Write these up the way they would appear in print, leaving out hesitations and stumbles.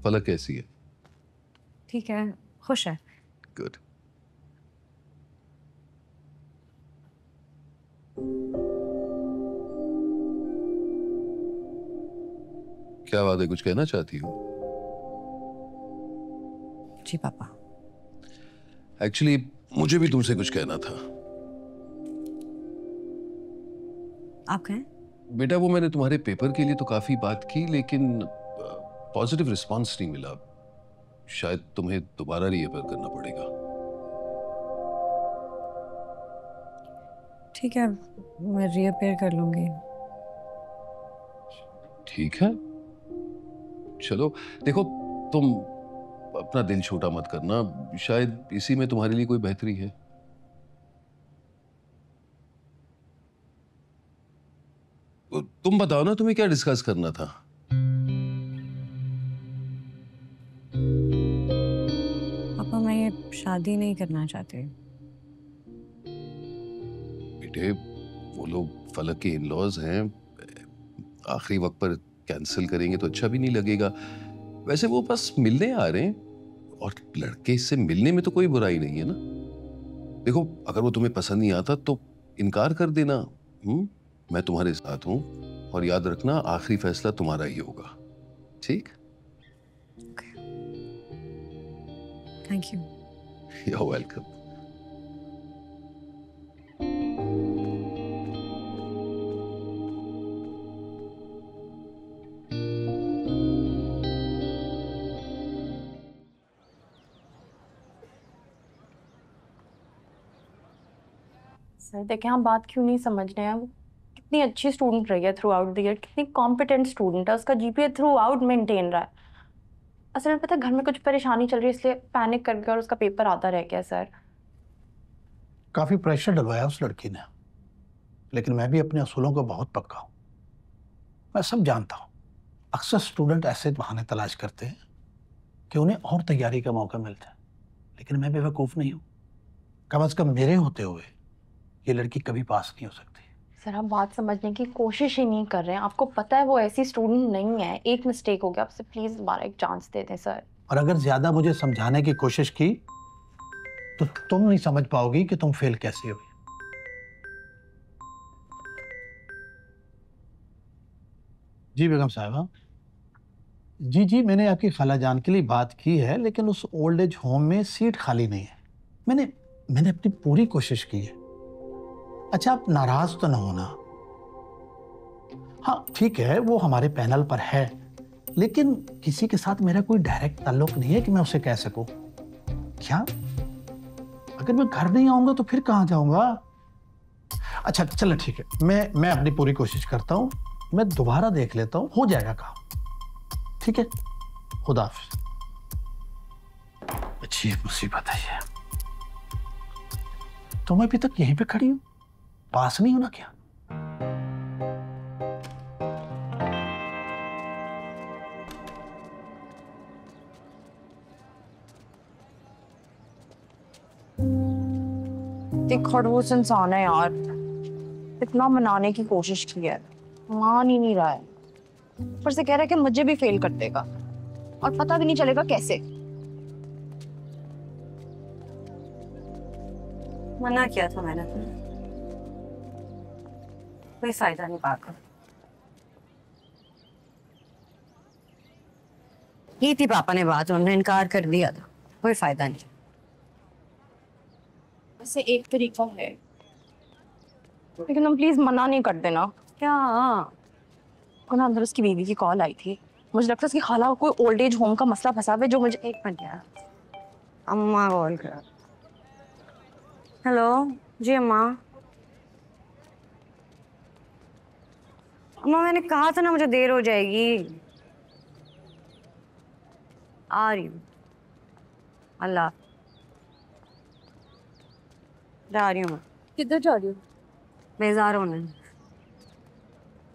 फलक कैसी है? ठीक है, खुश है। गुड। क्या बात है, कुछ कहना चाहती हो? जी पापा। एक्चुअली मुझे भी तुमसे कुछ कहना था। आप कहें? बेटा, वो मैंने तुम्हारे पेपर के लिए तो काफी बात की, लेकिन पॉजिटिव रिस्पांस नहीं मिला। शायद तुम्हें दोबारा रीअपियर करना पड़ेगा। ठीक है, मैं रीअपियर कर लूंगी। ठीक है, चलो। देखो, तुम अपना दिल छोटा मत करना, शायद इसी में तुम्हारे लिए कोई बेहतरी है। तुम बताओ ना, तुम्हें क्या डिस्कस करना था? पापा, मैं ये शादी नहीं करना चाहती। बेटे, वो लोग फलक के इन-लॉज हैं। आखिरी वक्त पर कैंसिल करेंगे तो अच्छा भी नहीं लगेगा। वैसे वो बस मिलने आ रहे हैं, और लड़के से मिलने में तो कोई बुराई नहीं है ना। देखो, अगर वो तुम्हें पसंद नहीं आता तो इनकार कर देना। मैं तुम्हारे साथ हूं, और याद रखना, आखिरी फैसला तुम्हारा ही होगा। ठीक? Thank you. You are welcome. Sir देखिए, हम बात क्यों नहीं समझ रहे हैं। वो कितनी अच्छी स्टूडेंट रही है थ्रू आउट द ईयर, कितनी कॉम्पिटेंट स्टूडेंट है, उसका जीपीए थ्रू आउट मेंटेन रहा है। असल में पता है, घर में कुछ परेशानी चल रही है, इसलिए पैनिक कर गया और उसका पेपर आधा रह गया सर। काफी प्रेशर डलवाया उस लड़की ने, लेकिन मैं भी अपने असूलों को बहुत पक्का हूं। मैं सब जानता हूं। अक्सर स्टूडेंट ऐसे बहाने तलाश करते हैं कि उन्हें और तैयारी का मौका मिल जाए, लेकिन मैं बेवकूफ नहीं हूं। कम से कम मेरे होते हुए ये लड़की कभी पास नहीं हो सकती। सर आप बात समझने की कोशिश ही नहीं कर रहे हैं। आपको पता है वो ऐसी स्टूडेंट नहीं है, एक मिस्टेक हो गया। आपसे प्लीज दोबारा एक चांस दे दें सर। और अगर ज्यादा मुझे समझाने की कोशिश की तो तुम नहीं समझ पाओगी कि तुम फेल कैसे हुई। जी बेगम साहबा। जी जी, मैंने आपकी खालाजान के लिए बात की है, लेकिन उस ओल्ड एज होम में सीट खाली नहीं है। मैंने मैंने अपनी पूरी कोशिश की है। अच्छा, आप नाराज तो ना होना। हाँ ठीक है, वो हमारे पैनल पर है, लेकिन किसी के साथ मेरा कोई डायरेक्ट ताल्लुक नहीं है कि मैं उसे कह सकूं। क्या? अगर मैं घर नहीं आऊंगा तो फिर कहां जाऊंगा? अच्छा चलो ठीक है, मैं अपनी पूरी कोशिश करता हूं। मैं दोबारा देख लेता हूं, हो जाएगा काम। ठीक है, खुदा हाफिज। अच्छी मुसीबत है ये। तुम अभी तक यहीं पे खड़ी हो, पास नहीं होना क्या? एक खड़ूस इंसान है यार, इतना मनाने की कोशिश की है, मान ही नहीं रहा है। ऊपर से कह रहा है कि मुझे भी फेल कर देगा, और पता भी नहीं चलेगा कैसे। मना किया था मैंने तुम्हें, कोई फायदा नहीं बात कर। की थी पापा ने बात, उन्होंने इनकार कर दिया था, कोई फायदा नहीं। वैसे एक तरीका है, लेकिन तुम प्लीज मना नहीं कर देना। क्या? ना अंदर उसकी बीवी की कॉल आई थी। मुझे लगता है उसकी खाला को कोई ओल्ड एज होम का मसला फंसा हुआ है, जो मुझे। एक मिनट यार, अम्मा कॉल कर। हेलो जी अम्मा। अम्मा मैंने कहा था ना मुझे देर हो जाएगी। आ रही हूँ। अल्लाह, जा रही हूँ मैं। किधर जा रही हो? बेजार होने।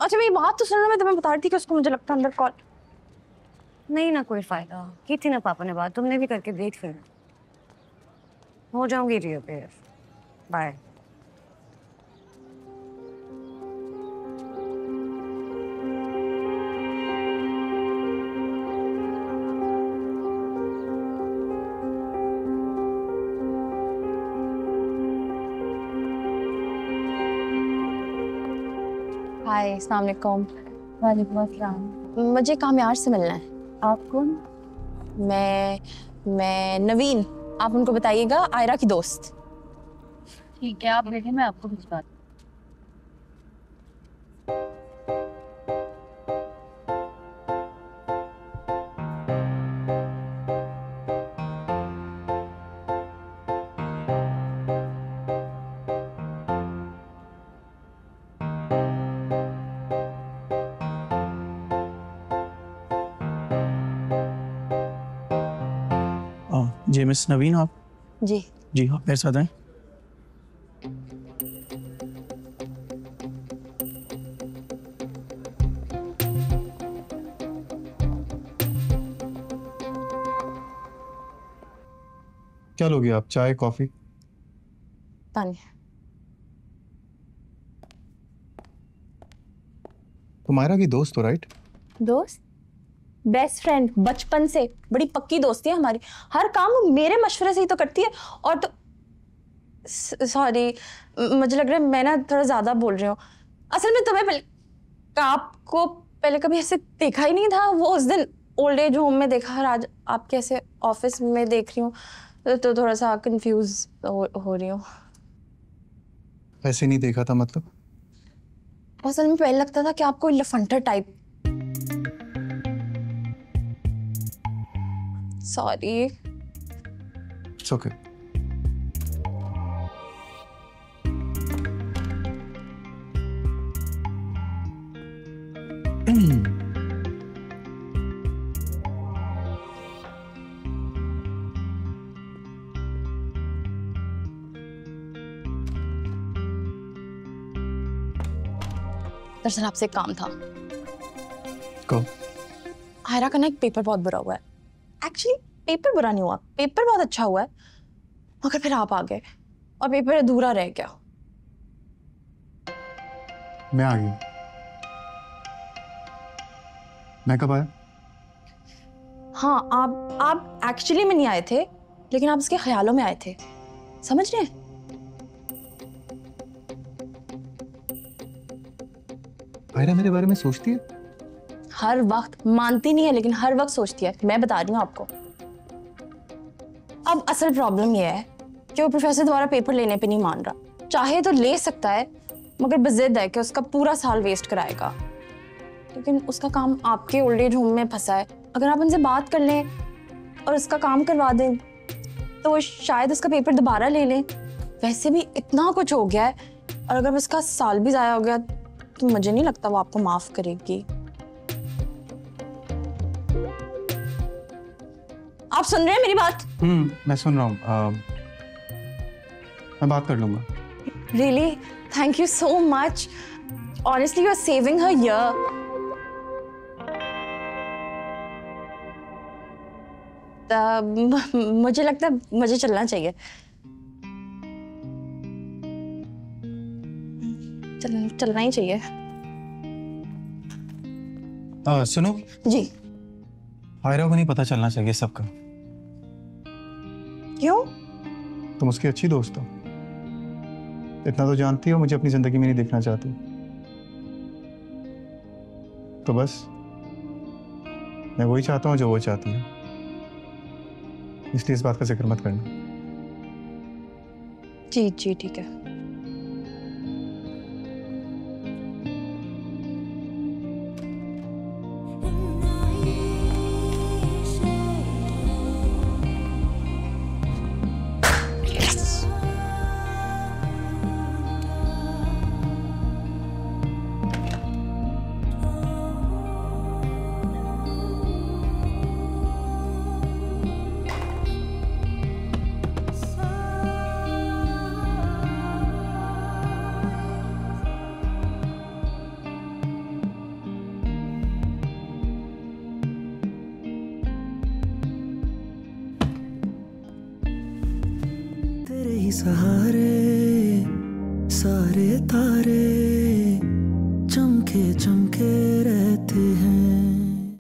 अच्छा मेरी बात तो सुनना, मैं तुम्हें बता रही थी कि उसको मुझे लगता है अंदर कॉल। नहीं ना कोई फायदा, की थी ना पापा ने बात, तुमने भी करके देख फिर। हो जाऊंगी रीअपियर। बाय। हाय, अस्सलाम वालेकुम। वालेकुम अस्सलाम। मुझे कामयार से मिलना है। आप कौन? मैं नवीन, आप उनको बताइएगा, आयरा की दोस्त। ठीक है, आप बैठे, मैं आपको भिजवाती जी मिस नवीन, आप? जी। जी आप मेरे साथ हैं। क्या लोगे आप, चाय कॉफी? पानी। तुम्हारा की दोस्त हो राइट? दोस्त? बेस्ट फ्रेंड, बचपन से बड़ी पक्की दोस्ती है हमारी। हर काम वो मेरे मशवरे से ही तो करती है। और तो सॉरी, मुझे लग रहा है मैं ना थोड़ा ज्यादा बोल रही हूँ। असल में तुम्हें पहले, आपको पहले कभी ऐसे देखा ही नहीं था। वो उस दिन ओल्ड एज होम में देखा और आज आपके ऐसे ऑफिस में देख रही हूँ तो थोड़ा सा कंफ्यूज हो रही हूँ। ऐसे नहीं देखा था मतलब? असल में पहले लगता था कि आप कोई लफंटर टाइप। सॉरी। It's okay. दरअसल आपसे एक काम था। को आयरा का ना एक पेपर बहुत बुरा हुआ है। एक्चुअली पेपर बुरा नहीं हुआ, पेपर बहुत अच्छा हुआ है, मगर फिर आप आ गए और पेपर अधूरा रह गया। मैं आ गई। मैं कब आया? हाँ, आप एक्चुअली में नहीं आए थे, लेकिन आप उसके ख्यालों में आए थे। समझ रहे हैं? आयरा मेरे बारे में सोचती है? हर वक्त, मानती नहीं है लेकिन हर वक्त सोचती है। मैं बता रही हूँ आपको। अब असल प्रॉब्लम यह है कि वो प्रोफेसर दोबारा पेपर लेने पे नहीं मान रहा। चाहे तो ले सकता है, मगर बजिद है कि उसका पूरा साल वेस्ट कराएगा। लेकिन उसका काम आपके ओल्ड एज होम में फंसा है। अगर आप उनसे बात कर लें और उसका काम करवा दें तो वो शायद उसका पेपर दोबारा ले लें। वैसे भी इतना कुछ हो गया है, और अगर उसका साल भी ज़ाया हो गया तो मुझे नहीं लगता वो आपको माफ करेगी। आप सुन रहे हैं मेरी बात? मैं सुन रहा हूँ। मैं बात कर लूंगा। Really? Thank you so much. Honestly, you're saving her year. मुझे लगता है मुझे चलना चाहिए। चलना ही चाहिए। सुनो जी। आयरा को नहीं पता चलना चाहिए सबका। क्यों? तुम उसकी अच्छी दोस्त हो, इतना तो जानती हो मुझे अपनी जिंदगी में नहीं देखना चाहती। तो बस मैं वही चाहता हूँ जो वो चाहती है, इसलिए इस बात का जिक्र मत करना। जी जी ठीक है। सहारे सारे तारे चमके चमके